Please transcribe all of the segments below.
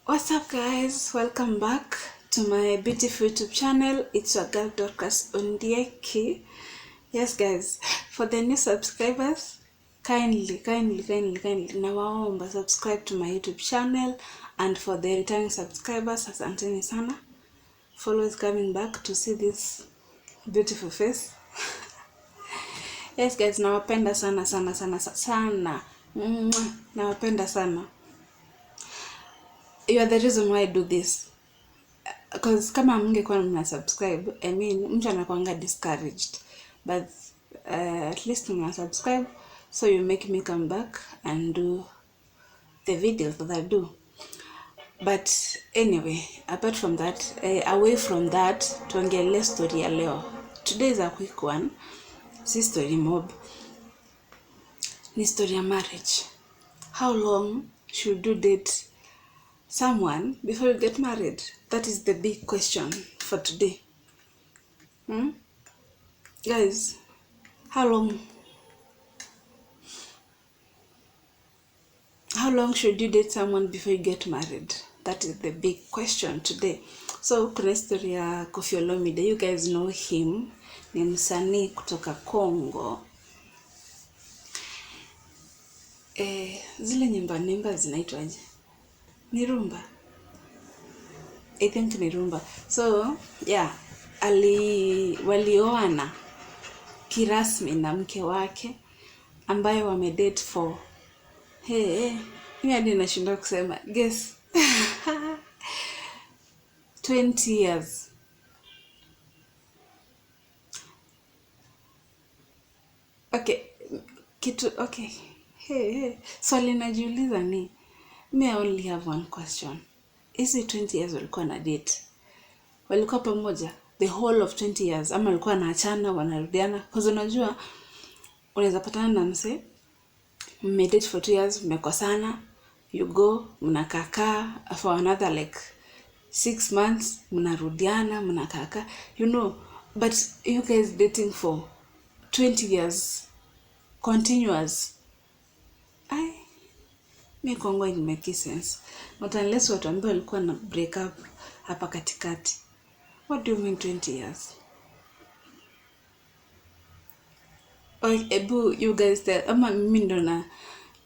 What's up guys, welcome back to my beautiful YouTube channel. It's your girl Dorcas Ondieki. Yes guys, for the new subscribers, kindly nawaomba subscribe to my YouTube channel, and for the returning subscribers, asanteni sana for always coming back to see this beautiful face. Yes guys, nawapenda sana nawapenda sana. You are the reason why I do this, because kama mngekuwa mna subscribe, I mean mtu anakuanga discouraged, but at least mna subscribe, so you make me come back and do the videos that I do. But anyway, apart from that, away from that, tuongelee story ya leo. Today is a quick one. Si story mob, ni story ya marriage. How long should you date someone before you get married? That is the big question for today. Guys, how long should you date someone before you get married? That is the big question today. So kuna story ya Koffi Olomide. You guys know him. Ni msanii kutoka Congo. Zile nyimba zinaitwaje? Ni rumba. I think ni rumba. So, yeah, walioana kirasmi na mke wake ambaye wamedate for mimi hadi nashinda kusema, guess 20 years. Okay. Swali najiuliza ni, me I only have one question. Is it 20 years walikuwa na date? Walikuwa pamoja the whole of 20 years ama walikuwa wanaachana wanarudiana? Because unajua unaweza patana na mse mmedate for 2 years, mmekosana, you go mnakakaa for another like 6 months, mnarudiana mnakakaa, you know, but you guys dating for 20 years continuous. Mi kwangu it make sense, but unless watu ambao walikuwa na break up hapa katikati. What do you mean 20 years? Ebu you guys tell, ama mimi ndo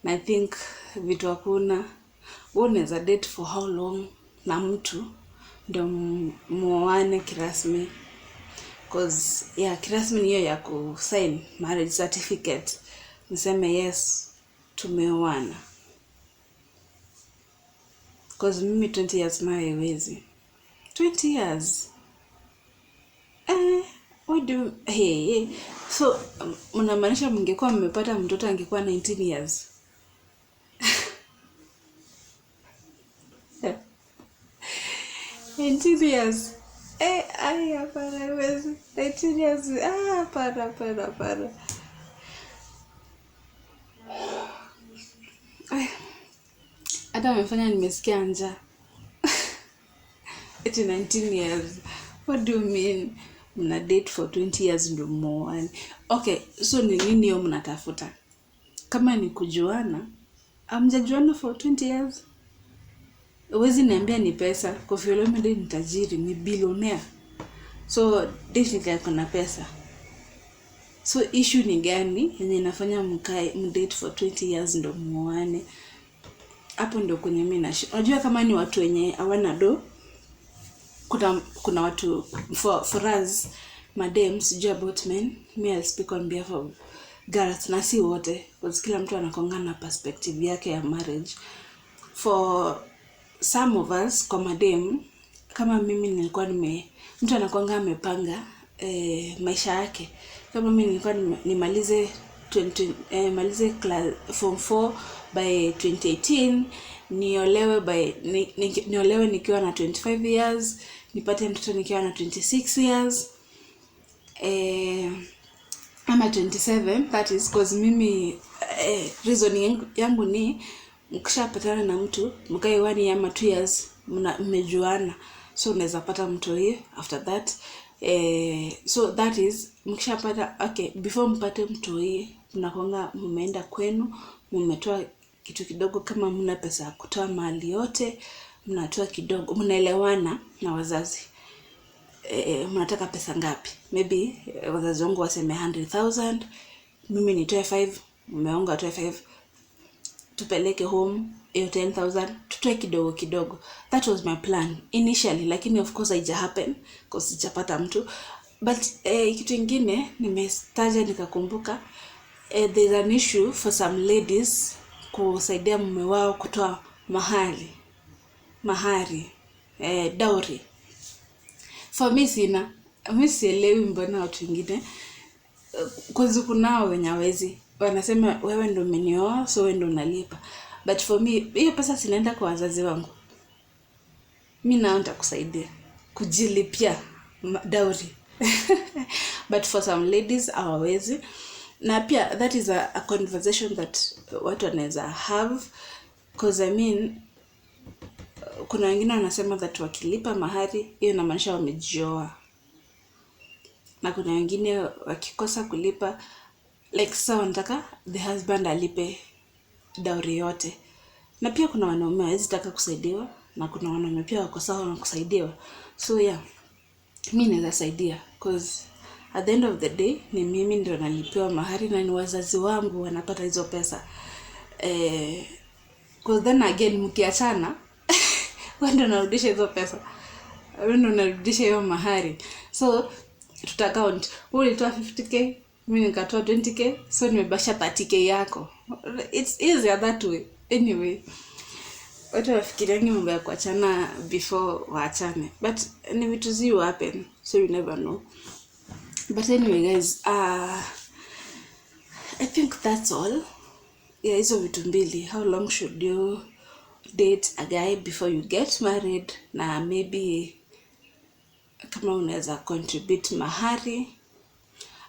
na think vitu hakuna. Unaweza date for how long na mtu ndo muoane kirasmi? Cause kirasmi ni hiyo ya kusign marriage certificate, niseme yes tumeoana. Cause mimi 20 years nayo haiwezi. 20 years. What do so mnamaanisha mngekuwa mmepata mtoto angekuwa 19 years? 19 years. Hapana, haiwezi. 19 years. Hapana. Hata amefanya nimesikia njaa. It's 19 years. What do you mean? Mna date for 20 years ndo muoane? Okay, so ni nini hiyo mnatafuta? Kama ni kujuana, hamjajuana for 20 years. Uwezi niambia ni pesa. Koffi Olomide ni tajiri, ni billionaire. So definitely ako na pesa. So issue ni gani yenye inafanya mdate for 20 years ndo muoane? Hapo ndo kwenye mimi unajua kama ni watu wenye hawana do. Kuna watu for us madam, sijui about men. Me I speak on behalf of girls, na si wote, because kila mtu anakonga na perspective yake ya marriage. For some of us, kwa madam, kama mimi nilikuwa mtu anakonga amepanga maisha yake. Kama mimi nilikuwa nimalize class form 4 by 2018, niolewe nikiwa na 25 years, nipate mtoto nikiwa na 26 years, ama 27. That is because mimi reason yangu ni mkishapatana na mtu mkae 1 year ama 2 years mmejuana, so unaweza pata mtu hiyo after that. So that is mkishapata before mpate mtu hiyo mnakonga mmeenda kwenu, mmetoa kitu kidogo, kama mna pesa ya kutoa mali yote mnatoa kidogo, mnaelewana na wazazi. Mnataka pesa ngapi? Maybe wazazi wangu waseme 100,000, mimi nitoe 5, mume wangu atoe 5, tupeleke home hiyo 10,000, tutoe kidogo kidogo. That was my plan initially, lakini of course haija happen because sijapata mtu. But kitu kingine nimestaja nikakumbuka, there's an issue for some ladies kusaidia mume wao kutoa mahari, dowry. For me sina, mimi sielewi mbona watu wengine kwanza kunao wenye hawezi, wanasema wewe ndio umenioa so wewe ndio unalipa. But for me hiyo pesa sinaenda kwa wazazi wangu, mimi naenda kusaidia kujilipia dowry. But for some ladies hawawezi, na pia that is a conversation that watu wanaweza have, because I mean kuna wengine wanasema that wakilipa mahari hiyo inamaanisha wamejioa, na kuna wengine wakikosa kulipa like sasa wanataka the husband alipe dowry yote. Na pia kuna wanaume hawezi taka kusaidiwa, na kuna wanaume pia wako sawa na kusaidiwa. So yeah, mimi naweza saidia because at the end of the day ni mimi ndio nalipiwa mahari na ni wazazi wangu wanapata hizo pesa. Because then again mkiachana wewe ndio unarudisha hizo pesa, wewe ndio unarudisha hiyo mahari. So tuta count, wewe ulitoa 50k, mimi nikatoa 20k, so nimebasha 30k yako. It's easier that way. Anyway, watu wafikiria mambo ya kuachana before waachane, but ni vitu zi happen, so you never know. But anyway guys, I think that's all. Yeah, hizo vitu mbili. How long should you date a guy before you get married, na maybe kama unaweza contribute mahari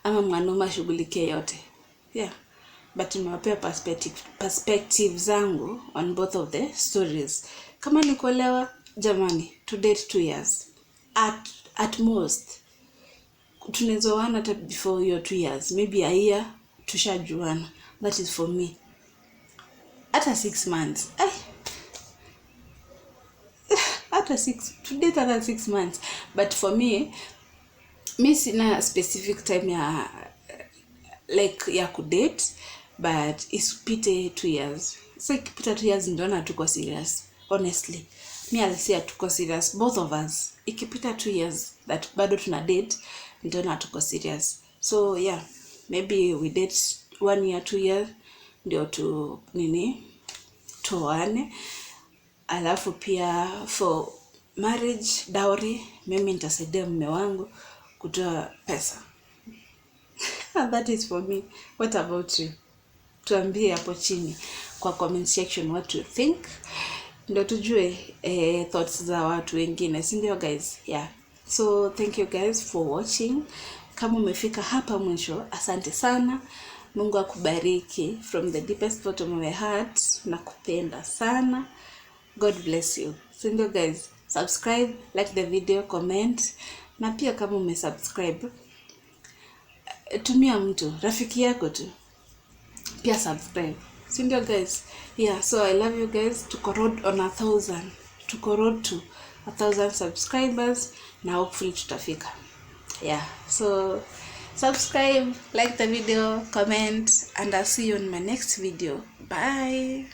ama mwanaume shughulikie yote. Yeah, but nimewapea perspective zangu on both of the stories. Kama ni kuolewa, jamani, to date 2 years at most. Tunaweza wana hata before hiyo 2 years, maybe a year tushajuana. That is for me. Hata 6 months, hata 6 months. But for me sina specific time ya like ya kudate, but isipite 2 years. So ikipita 2 years ndio na tuko serious. Honestly, I'll say tuko serious, both of us. Ikipita 2 years that bado tuna date ndio na tuko serious. So yeah, maybe we date 1 year 2 years ndio tuoane. Alafu pia for marriage dowry, mimi nitasaidia mume wangu kutoa pesa. That is for me. What about you? Tuambie hapo chini kwa comment section what you think, ndio tujue thoughts za watu wengine, si ndio guys? Yeah, so thank you guys for watching. Kama umefika hapa mwisho, asante sana. Mungu akubariki from the deepest bottom of my heart. Nakupenda sana. God bless you. So ndio guys, subscribe, like the video, comment. Na pia kama umesubscribe, tumia mtu rafiki yako tu pia subscribe. So ndio guys. Yeah, so I love you guys. Tuko road on 1,000. Tuko road to 1,000 subscribers, na hopefully tutafika. Yeah, so subscribe, like the video, comment, and I'll see you in my next video. Bye.